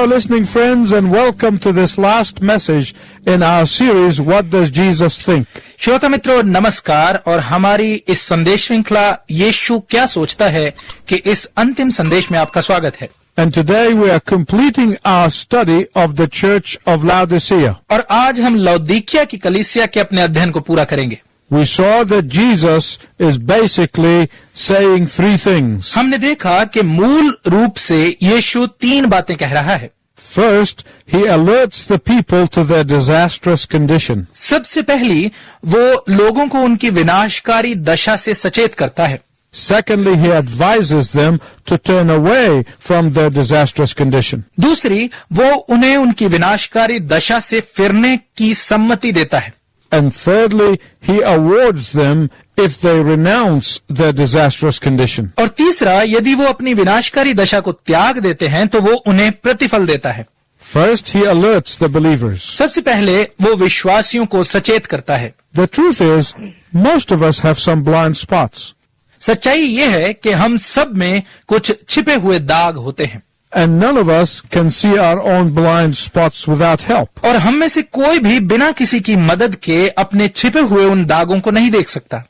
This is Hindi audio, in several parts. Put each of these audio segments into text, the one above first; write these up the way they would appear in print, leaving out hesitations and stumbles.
listening friends, and welcome to this last message in our series, What Does Jesus Think? श्रोता मित्रों नमस्कार, और हमारी इस संदेश श्रृंखला यीशु क्या सोचता है कि इस अंतिम संदेश में आपका स्वागत है। And today we are completing our study of the Church of Laodicea. और आज हम लौदीकिया की कलीसिया के अपने अध्ययन को पूरा करेंगे। We saw that Jesus is basically saying three things. हमने देखा कि मूल रूप से यीशु तीन बातें कह रहा है। First, he alerts the people to their disastrous condition. सबसे पहली वो लोगों को उनकी विनाशकारी दशा से सचेत करता है। Secondly, he advises them to turn away from their disastrous condition. दूसरी, वो उन्हें उनकी विनाशकारी दशा से फिरने की सम्मति देता है। And thirdly, he awards them if they renounce their disastrous condition. और तीसरा, यदि वो अपनी विनाशकारी दशा को त्याग देते हैं तो वो उन्हें प्रतिफल देता है। First, he alerts the believers. सबसे पहले वो विश्वासियों को सचेत करता है। The truth is, most of us have some blind spots. सच्चाई ये है कि हम सब में कुछ छिपे हुए दाग होते हैं। And none of us can see our own blind spots without help. और हम में से कोई भी बिना किसी की मदद के अपने छिपे हुए उन दागों को नहीं देख सकता।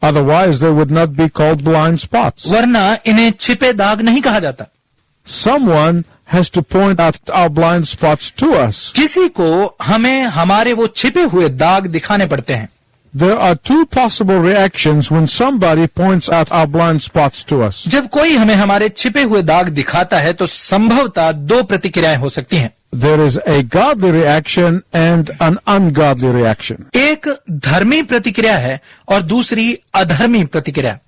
Otherwise, they would not be called blind spots. वरना इन्हें छिपे दाग नहीं कहा जाता। Someone has to point out our blind spots to us. किसी को हमें हमारे वो छिपे हुए दाग दिखाने पड़ते हैं। There are two possible reactions when somebody points out our blind spots to us. जब कोई हमें हमारे छिपे हुए दाग दिखाता है तो संभवतः दो प्रतिक्रियाएं हो सकती हैं। There is a godly reaction and an ungodly reaction. एक धर्मी प्रतिक्रिया है और दूसरी अधर्मी प्रतिक्रिया।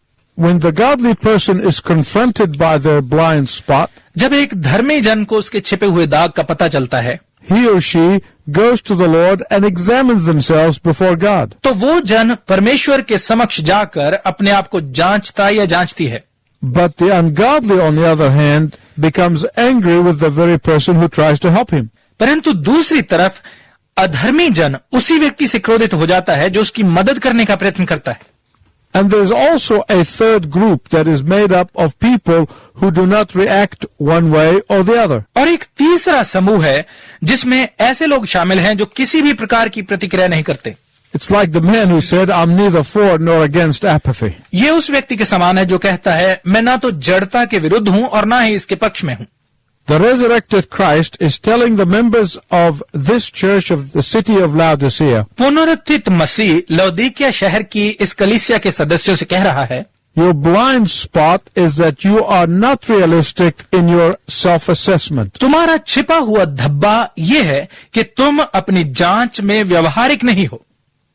When the godly person is confronted by their blind spot, जब एक धर्मी जन को उसके छिपे हुए दाग का पता चलता है, he or she goes to the Lord and examines themselves before God. तो वो जन परमेश्वर के समक्ष जाकर अपने आप को जांचता या जांचती है। But the ungodly, on the other hand, becomes angry with the very person who tries to help him. परंतु दूसरी तरफ अधर्मी जन उसी व्यक्ति से क्रोधित हो जाता है जो उसकी मदद करने का प्रयत्न करता है। And there is also a third group that is made up of people who do not react one way or the other. और एक तीसरा समूह है जिसमें ऐसे लोग शामिल हैं जो किसी भी प्रकार की प्रतिक्रिया नहीं करते। It's like the man who said, I'm neither for nor against apathy. ये उस व्यक्ति के समान है जो कहता है, मैं ना तो जड़ता के विरुद्ध हूं और ना ही इसके पक्ष में हूं। The resurrected Christ is telling the members of this church of the city of Laodicea, पुनरुत्थित मसीह लौदीकिया शहर की इस कलीसिया के सदस्यों से कह रहा है, your blind spot is that you are not realistic in your self-assessment. तुम्हारा छिपा हुआ धब्बा ये है कि तुम अपनी जांच में व्यवहारिक नहीं हो।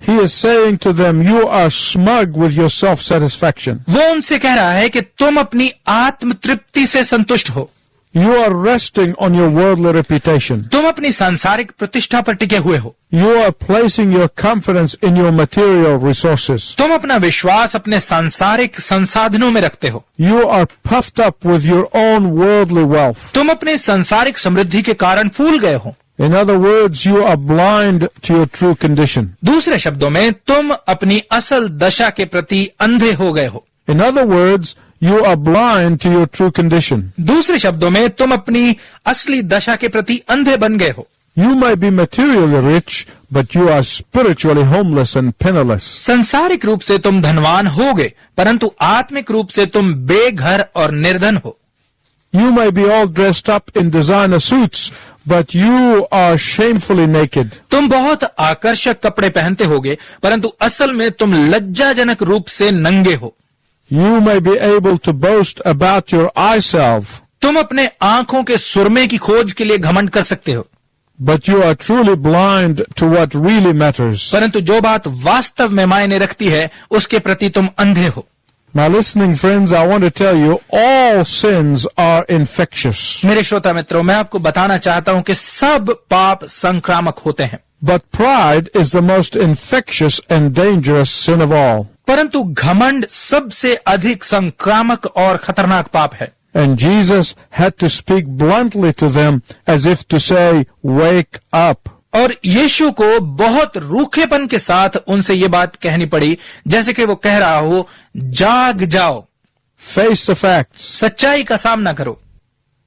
He is saying to them, you are smug with your self-satisfaction. वो उनसे कह रहा है कि तुम अपनी आत्म तृप्ति से संतुष्ट हो। You are resting on your worldly reputation. तुम अपनी सांसारिक प्रतिष्ठा पर टिके हुए हो। You are placing your confidence in your material resources. तुम अपना विश्वास अपने सांसारिक संसाधनों में रखते हो। You are puffed up with your own worldly wealth. तुम अपने सांसारिक समृद्धि के कारण फूल गए हो। In other words, you are blind to your true condition. दूसरे शब्दों में तुम अपनी असल दशा के प्रति अंधे हो गए हो। In other words, you are blind to your true condition. दूसरे शब्दों में तुम अपनी असली दशा के प्रति अंधे बन गए हो। You may be materially rich, but you are spiritually homeless and penniless. संसारिक रूप से तुम धनवान होगे, परंतु आत्मिक रूप से तुम बेघर और निर्धन हो। You may be all dressed up in designer suits, but you are shamefully naked. तुम बहुत आकर्षक कपड़े पहनते होगे, परंतु असल में तुम लज्जाजनक रूप से नंगे हो। You may be able to boast about your eye salve, तुम अपने आंखों के सुरमे की खोज के लिए घमंड कर सकते हो, but you are truly blind to what really matters. परंतु जो बात वास्तव में मायने रखती है उसके प्रति तुम अंधे हो। Now listening friends, I want to tell you, all sins are infectious. मेरे श्रोता मित्रों, मैं आपको बताना चाहता हूं कि सब पाप संक्रामक होते हैं, But pride is the most infectious and dangerous sin of all. परंतु घमंड सबसे अधिक संक्रामक और खतरनाक पाप है। And Jesus had to speak bluntly to them as if to say, wake up. और यीशु को बहुत रूखेपन के साथ उनसे ये बात कहनी पड़ी, जैसे कि वो कह रहा हो, जाग जाओ, Face the facts. सच्चाई का सामना करो।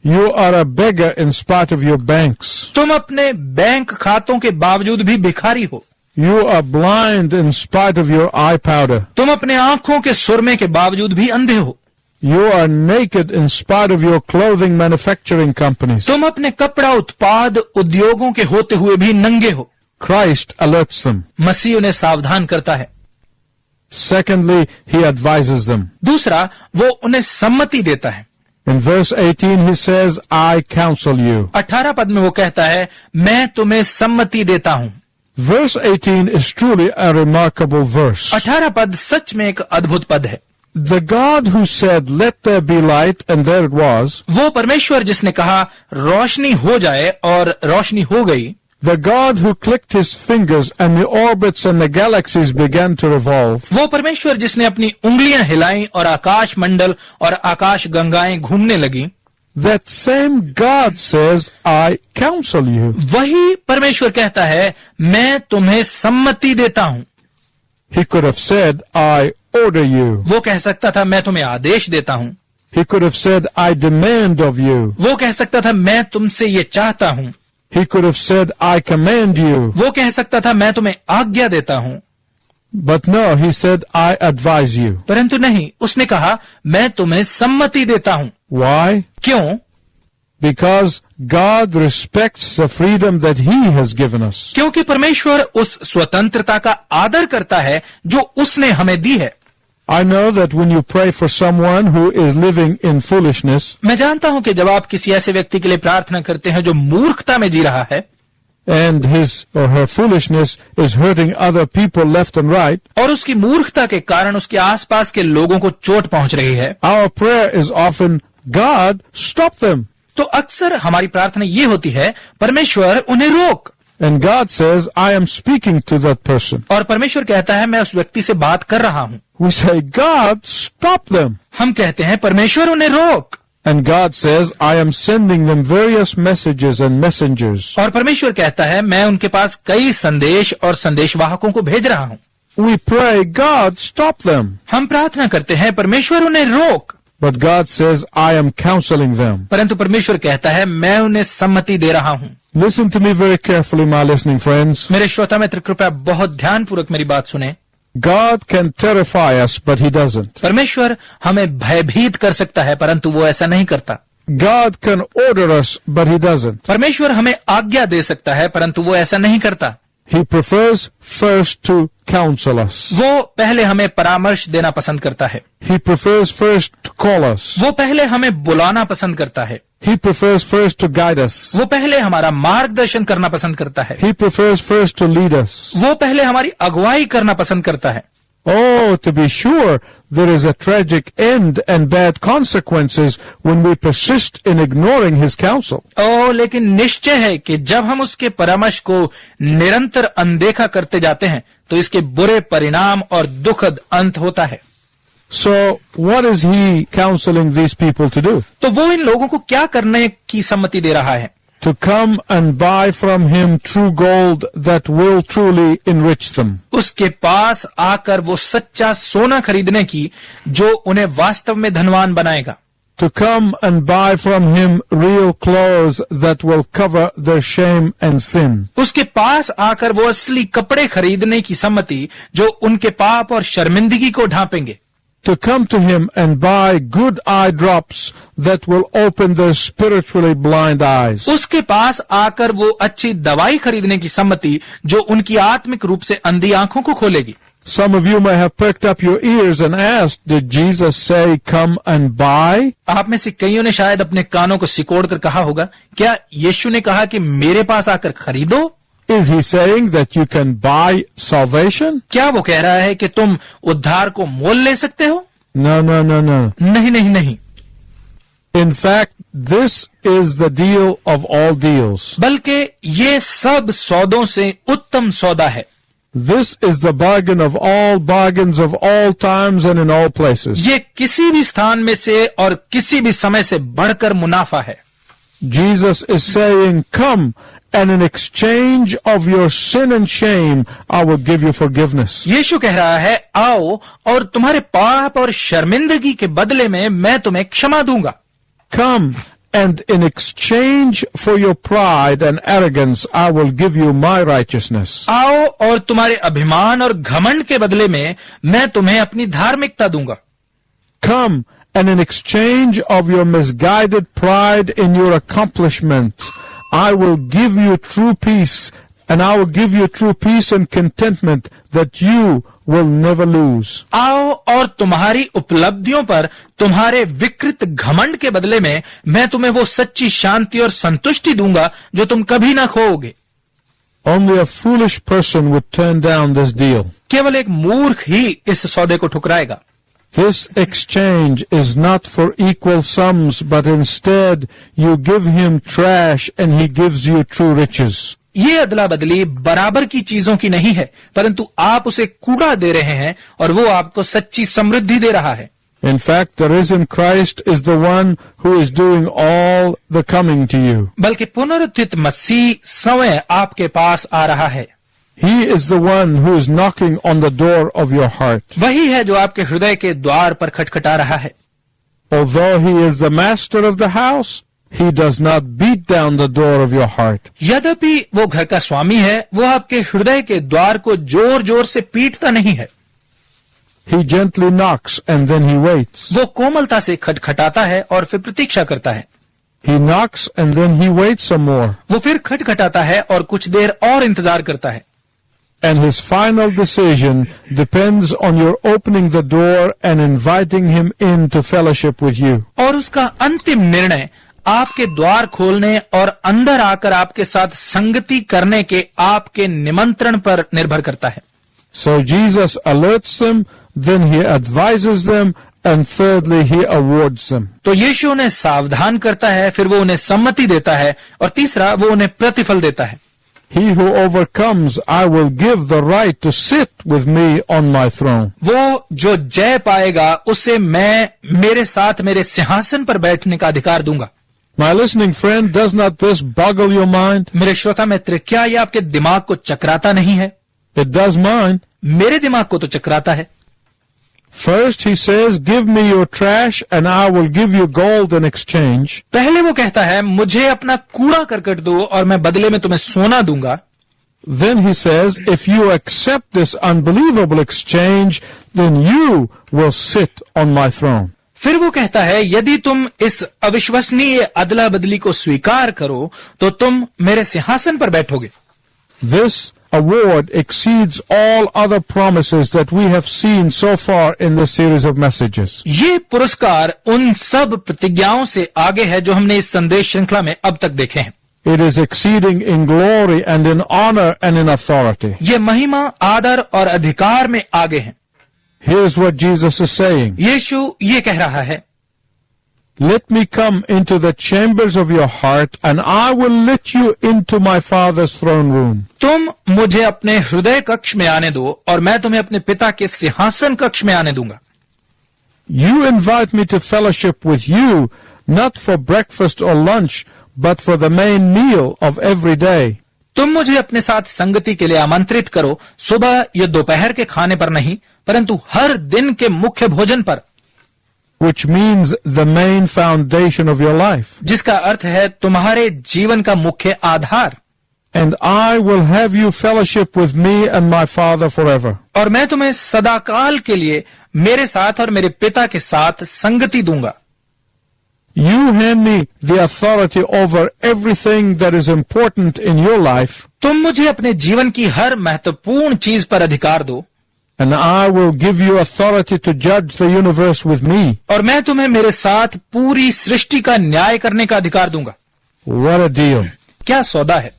You are a beggar in spite of your banks. तुम अपने बैंक खातों के बावजूद भी भिखारी हो। You are blind in spite of your eye powder. तुम अपने आंखों के सुरमे के बावजूद भी अंधे हो। You are naked in spite of your clothing manufacturing companies. तुम अपने कपड़ा उत्पाद उद्योगों के होते हुए भी नंगे हो। Christ alerts them. मसीह उन्हें सावधान करता है। Secondly, he advises them. दूसरा, वो उन्हें सम्मति देता है। In verse 18 he says, I counsel you. 18 पद में वो कहता है, मैं तुम्हें सम्मति देता हूं। Verse 18 is truly a remarkable verse. 18 पद सच में एक अद्भुत पद है। The God who said, let there be light, and there it was. वो परमेश्वर जिसने कहा रोशनी हो जाए और रोशनी हो गई। The God who clicked his fingers and the orbits and the galaxies began to revolve. वो परमेश्वर जिसने अपनी उंगलियां हिलाई और आकाश मंडल और आकाश गंगाएं घूमने लगी। That same God says, I counsel you. वही परमेश्वर कहता है, मैं तुम्हें सम्मति देता हूं। He could have said, I order you. वो कह सकता था, मैं तुम्हें आदेश देता हूं। He could have said, I demand of you. वो कह सकता था, मैं तुमसे ये चाहता हूं। He could have said, I command you. वो कह सकता था, मैं तुम्हें आज्ञा देता हूं। But no, he said, I advise you. परंतु नहीं, उसने कहा, मैं तुम्हें सम्मति देता हूं। Why? क्यों? Because God respects the freedom that he has given us. क्योंकि परमेश्वर उस स्वतंत्रता का आदर करता है जो उसने हमें दी है। I know that when you pray for someone who is living in foolishness, मैं जानता हूं कि जब आप किसी ऐसे व्यक्ति के लिए प्रार्थना करते हैं जो मूर्खता में जी रहा है and his or her foolishness is hurting other people left and right, और उसकी मूर्खता के कारण उसके आसपास के लोगों को चोट पहुंच रही है, our prayer is often, God, stop them. तो अक्सर हमारी प्रार्थना ये होती है, परमेश्वर उन्हें रोक। And God says, I am speaking to that person. और परमेश्वर कहता है, मैं उस व्यक्ति से बात कर रहा हूं। We say, God, stop them. हम कहते हैं, परमेश्वर उन्हें रोक। And God says, I am sending them various messages and messengers. और परमेश्वर कहता है, मैं उनके पास कई संदेश और संदेशवाहकों को भेज रहा हूं। We pray, God, stop them. हम प्रार्थना करते हैं, परमेश्वर उन्हें रोक। But God says, I am counseling them. परंतु परमेश्वर कहता है, मैं उन्हें सम्मति दे रहा हूं। Listen to me very carefully, my listening friends. मेरे श्रोता मित्र, कृपया बहुत ध्यानपूर्वक मेरी बात सुने। God can terrify us, but he doesn't. परमेश्वर हमें भयभीत कर सकता है, परंतु वो ऐसा नहीं करता। God can order us, but he doesn't. परमेश्वर हमें आज्ञा दे सकता है, परंतु वो ऐसा नहीं करता। He prefers first to counsel us. वो पहले हमें परामर्श देना पसंद करता है। He prefers first to call us. वो पहले हमें बुलाना पसंद करता है। He prefers first to guide us. वो पहले हमारा मार्गदर्शन करना पसंद करता है। He prefers first to lead us. वो पहले हमारी अगुवाई करना पसंद करता है। Oh, to be sure, there is a tragic end and bad consequences when we persist in ignoring his counsel. लेकिन निश्चय है कि जब हम उसके परामर्श को निरंतर अनदेखा करते जाते हैं, तो इसके बुरे परिणाम और दुखद अंत होता है। So, what is he counseling these people to do? तो वो इन लोगों को क्या करने की सम्मति दे रहा है? To come and buy from him true gold that will truly enrich them. उसके पास आकर वो सच्चा सोना खरीदने की, जो उन्हें वास्तव में धनवान बनाएगा। To come and buy from him real clothes that will cover their shame and sin. उसके पास आकर वो असली कपड़े खरीदने की सम्मति, जो उनके पाप और शर्मिंदगी को ढांपेंगे। To come to him and buy good eye drops that will open their spiritually blind eyes. उसके पास आकर वो अच्छी दवाई खरीदने की सम्मति, जो उनकी आत्मिक रूप से अंधी आंखों को खोलेगी। Some of you may have perked up your ears and asked, did Jesus say, come and buy? आप में से कईयों ने शायद अपने कानों को सिकोड़कर कहा होगा, क्या यीशु ने कहा कि मेरे पास आकर खरीदो? Is he saying that you can buy salvation? क्या वो कह रहा है कि तुम उद्धार को मोल ले सकते हो? No, no, no, no. नहीं नहीं नहीं। In fact, this is the deal of all deals. बल्कि ये सब सौदों से उत्तम सौदा है। This is the bargain of all bargains of all times and in all places. ये किसी भी स्थान में से और किसी भी समय से बढ़कर मुनाफा है। Jesus is saying, come, and in exchange of your sin and shame, I will give you forgiveness. यीशु कह रहा है, आओ और तुम्हारे पाप और शर्मिंदगी के बदले में मैं तुम्हें क्षमा दूंगा। Come and in exchange for your pride and arrogance, I will give you my righteousness. आओ और तुम्हारे अभिमान और घमंड के बदले में मैं तुम्हें अपनी धार्मिकता दूंगा. Come, and in exchange of your misguided pride in your accomplishments, I will give you true peace, and I will give you true peace and contentment that you will never lose. आओ और तुम्हारी उपलब्धियों पर तुम्हारे विकृत घमंड के बदले में मैं तुम्हें वो सच्ची शांति और संतुष्टि दूंगा जो तुम कभी ना खोओगे. Only a foolish person would turn down this deal. केवल एक मूर्ख ही इस सौदे को ठुकराएगा. This exchange is not for equal sums, but instead you give him trash and he gives you true riches. ये अदला बदली बराबर की चीजों की नहीं है, परंतु आप उसे कूड़ा दे रहे हैं और वो आपको सच्ची समृद्धि दे रहा है. In fact, the risen Christ is the one who is doing all the coming to you. बल्कि पुनरुत्थित मसीह स्वयं आपके पास आ रहा है. He is the one who is knocking on the door of your heart. वही है जो आपके हृदय के द्वार पर खटखटा रहा है. Although he is the master of the house, he does not beat down the door of your heart. यद्यपि वो घर का स्वामी है, वो आपके हृदय के द्वार को जोर जोर से पीटता नहीं है. He gently knocks and then he waits. वो कोमलता से खटखटाता है और फिर प्रतीक्षा करता है. He knocks and then he waits some more. वो फिर खटखटाता है और कुछ देर और इंतजार करता है. And his final decision depends on your opening the door and inviting him in to fellowship with you. और उसका अंतिम निर्णय आपके द्वार खोलने और अंदर आकर आपके साथ संगति करने के आपके निमंत्रण पर निर्भर करता है. So Jesus alerts them, then he advises them, and thirdly he awards them. तो यीशु उन्हें सावधान करता है, फिर वो उन्हें सम्मति देता है और तीसरा वो उन्हें प्रतिफल देता है. He who overcomes, I will give the right to sit with me on my throne. वो जो जय पाएगा उसे मैं मेरे साथ मेरे सिंहासन पर बैठने का अधिकार दूंगा. My listening friend, does not this boggle your mind? मेरे श्रोता मित्र, क्या ये आपके दिमाग को चकराता नहीं है? It does mine. मेरे दिमाग को तो चकराता है. First he says, give me your trash and I will give you gold in exchange. पहले वो कहता है, मुझे अपना कूड़ा करकट दो और मैं बदले में तुम्हें सोना दूंगा. Then he says, if you accept this unbelievable exchange, then you will sit on my throne. फिर वो कहता है, यदि तुम इस अविश्वसनीय अदला बदली को स्वीकार करो तो तुम मेरे सिंहासन पर बैठोगे. This award exceeds all other promises that we have seen so far in this series of messages. ये पुरस्कार उन सब प्रतिज्ञाओं से आगे है जो हमने इस संदेश श्रृंखला में अब तक देखे हैं. It is exceeding in glory and in honor and in authority. ये महिमा, आदर और अधिकार में आगे है. Here's what Jesus is saying. यीशु ये कह रहा है, Let me come into the chambers of your heart and I will let you into my Father's throne room. तुम मुझे अपने हृदय कक्ष में आने दो और मैं तुम्हें अपने पिता के सिंहासन कक्ष में आने दूंगा. You invite me to fellowship with you, not for breakfast or lunch, but for the main meal of every day. तुम मुझे अपने साथ संगति के लिए आमंत्रित करो, सुबह या दोपहर के खाने पर नहीं, परंतु हर दिन के मुख्य भोजन पर. Which means the main foundation of your life. जिसका अर्थ है तुम्हारे जीवन का मुख्य आधार. And I will have you fellowship with me and my Father forever. और मैं तुम्हें सदाकाल के लिए मेरे साथ और मेरे पिता के साथ संगति दूंगा. You hand me the authority over everything that is important in your life. तुम मुझे अपने जीवन की हर महत्वपूर्ण चीज पर अधिकार दो. And I will give you authority to judge the universe with me. और मैं तुम्हें मेरे साथ पूरी सृष्टि का न्याय करने का अधिकार दूंगा. What a deal. क्या सौदा है.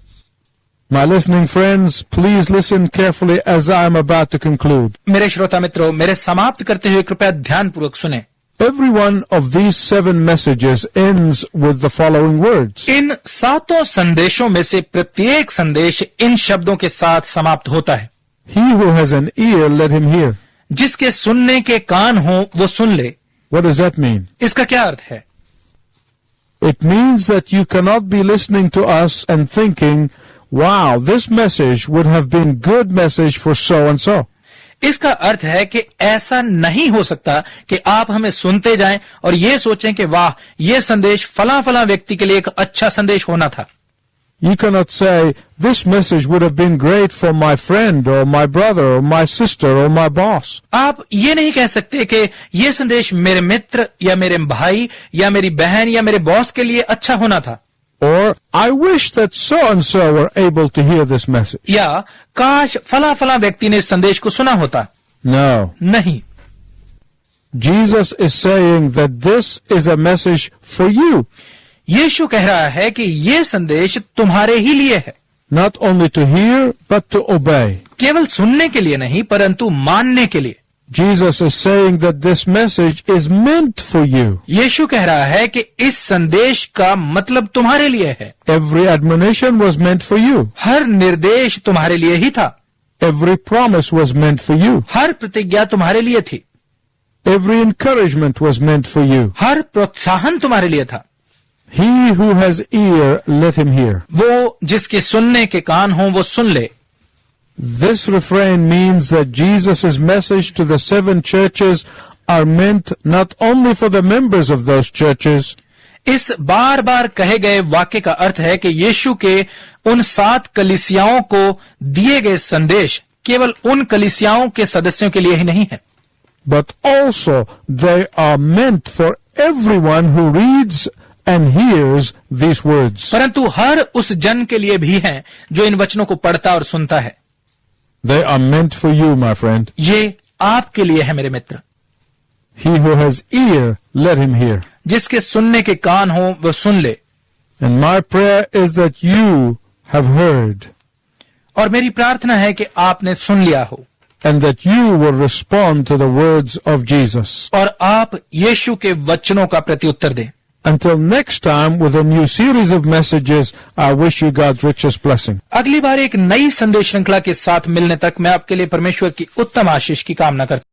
My listening friends, please listen carefully as I am about to conclude. मेरे श्रोता मित्रों, मेरे समाप्त करते हुए कृपया ध्यानपूर्वक सुने. Every one of these 7 messages ends with the following words. इन 7 संदेशों में से प्रत्येक संदेश इन शब्दों के साथ समाप्त होता है. He who has an ear, let him hear. जिसके सुनने के कान हो वो सुन ले. What does that mean? इसका क्या अर्थ है. It means that you cannot be listening to us and thinking, wow, this message would have been good message for so and so. इसका अर्थ है कि ऐसा नहीं हो सकता कि आप हमें सुनते जाएं और ये सोचें कि वाह, ये संदेश फला फला व्यक्ति के लिए एक अच्छा संदेश होना था। You cannot say, this message would have been great for my friend or my brother or my sister or my boss. आप ये नहीं कह सकते कि ये संदेश मेरे मित्र या मेरे भाई या मेरी बहन या मेरे बॉस के लिए अच्छा होना था। Or, I wish that so and so were able to hear this message. या काश फला फला व्यक्ति ने इस संदेश को सुना होता। No. नहीं, Jesus is saying that this is a message for you, यीशु कह रहा है कि ये संदेश तुम्हारे ही लिए है, not only to hear, but to obey. केवल सुनने के लिए नहीं परंतु मानने के लिए। Jesus is saying that this message is meant for you. यीशु कह रहा है कि इस संदेश का मतलब तुम्हारे लिए है। Every admonition was meant for you. हर निर्देश तुम्हारे लिए ही था, Every promise was meant for you. हर प्रतिज्ञा तुम्हारे लिए थी, Every encouragement was meant for you. हर प्रोत्साहन तुम्हारे लिए था। He who has ear, let him hear. वो जिसके सुनने के कान हों वो सुन ले। This refrain means that Jesus' message to the 7 churches are meant not only for the members of those churches, इस बार बार कहे गए वाक्य का अर्थ है कि यीशु के उन 7 कलीसियाओं को दिए गए संदेश केवल उन कलीसियाओं के सदस्यों के लिए ही नहीं है, but also they are meant for everyone who reads and hears these words. परंतु हर उस जन के लिए भी हैं जो इन वचनों को पढ़ता और सुनता है। They are meant for you, my friend. ये आपके लिए है मेरे मित्र। He who has ear, let him hear. जिसके सुनने के कान हो वो सुन ले। And my prayer is that you have heard और मेरी प्रार्थना है कि आपने सुन लिया हो and that you will respond to the words of Jesus. और आप यीशु के वचनों का प्रत्युत्तर दें। Until next time with a new series of messages, I wish you God's richest blessing. अगली बार एक नई संदेश श्रृंखला के साथ मिलने तक मैं आपके लिए परमेश्वर की उत्तम आशीष की कामना करता हूं।